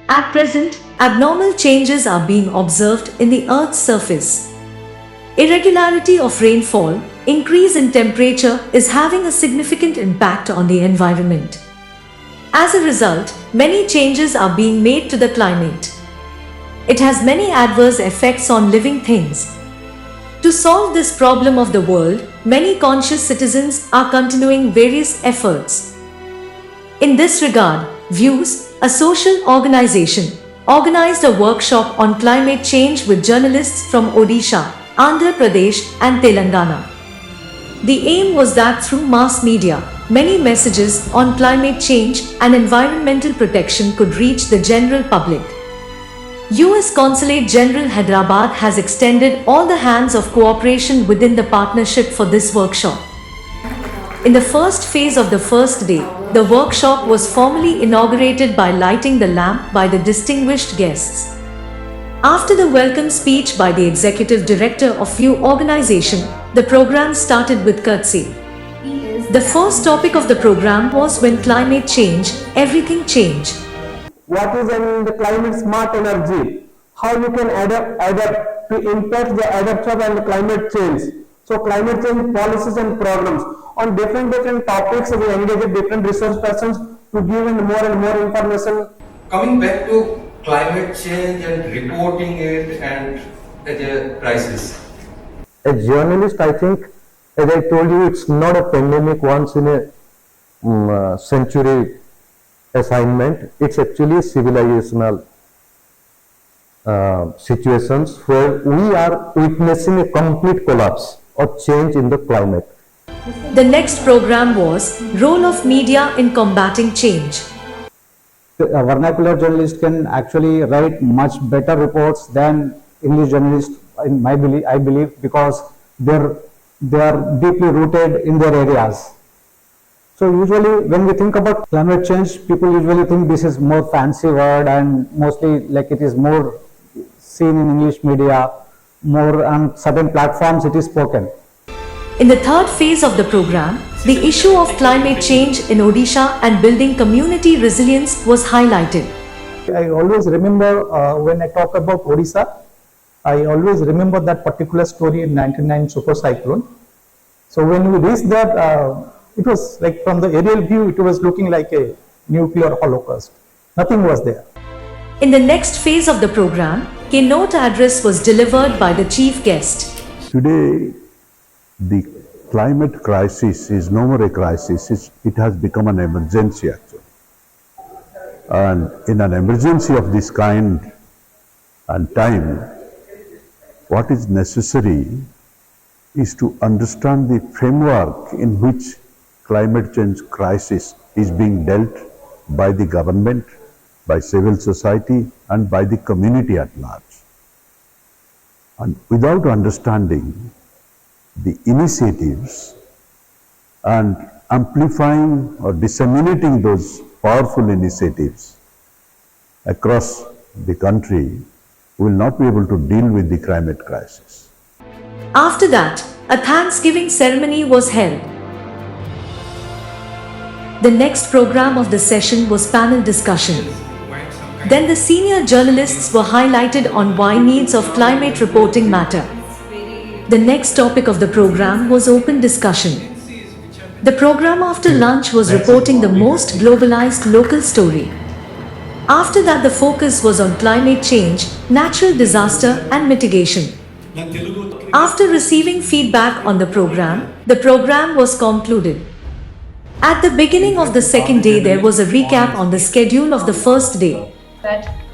At present, abnormal changes are being observed in the Earth's surface. Irregularity of rainfall, increase in temperature is having a significant impact on the environment. As a result, many changes are being made to the climate. It has many adverse effects on living things. To solve this problem of the world, many conscious citizens are continuing various efforts. In this regard, Views, a social organization, organized a workshop on climate change with journalists from Odisha, Andhra Pradesh and Telangana. The aim was that through mass media, many messages on climate change and environmental protection could reach the general public. US Consulate General Hyderabad has extended all the hands of cooperation within the partnership for this workshop. In the first phase of the first day, the workshop was formally inaugurated by lighting the lamp by the distinguished guests. After the welcome speech by the Executive Director of few organization, the program started with curtsy. The first topic of the program was when climate change, everything change. What is the climate smart energy? How you can adapt to impact the adaptation and the climate change. So climate change policies and programs. On different topics, we engage with different resource persons to give more and more information. Coming back to climate change and reporting it and as a crisis. As journalist, I think, as I told you, it's not a pandemic once in a century assignment. It's actually civilizational situations where we are witnessing a complete collapse or change in the climate. The next program was Role of Media in Combating Change. A vernacular journalist can actually write much better reports than English journalists, in my belief, I believe, because they are deeply rooted in their areas. So usually when we think about climate change, people usually think this is more fancy word and mostly like it is more seen in English media, more on certain platforms it is spoken. In the third phase of the program, the issue of climate change in Odisha and building community resilience was highlighted. I always remember when I talk about Odisha, I always remember that particular story in 99 super cyclone. So when we reached that, it was like from the aerial view, it was looking like a nuclear holocaust. Nothing was there. In the next phase of the program, keynote address was delivered by the chief guest. Today, the climate crisis is no more a crisis, it has become an emergency actually. And in an emergency of this kind and time, what is necessary is to understand the framework in which climate change crisis is being dealt by the government, by civil society and by the community at large. And without understanding the initiatives and amplifying or disseminating those powerful initiatives across the country, we will not be able to deal with the climate crisis. After that, a Thanksgiving ceremony was held. The next program of the session was panel discussion. Then the senior journalists were highlighted on why needs of climate reporting matter. The next topic of the program was open discussion. The program after lunch was reporting the most globalized local story. After that, the focus was on climate change, natural disaster and mitigation. After receiving feedback on the program was concluded. At the beginning of the second day, there was a recap on the schedule of the first day.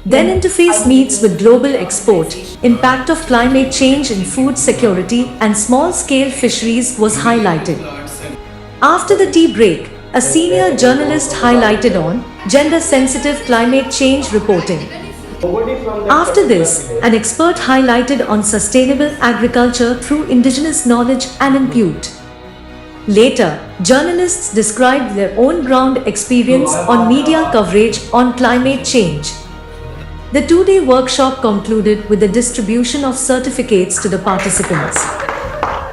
Then interface meets with global export, impact of climate change in food security and small-scale fisheries was highlighted. After the tea break, a senior journalist highlighted on gender-sensitive climate change reporting. After this, an expert highlighted on sustainable agriculture through indigenous knowledge and input. Later, journalists described their own ground experience on media coverage on climate change. The two-day workshop concluded with the distribution of certificates to the participants.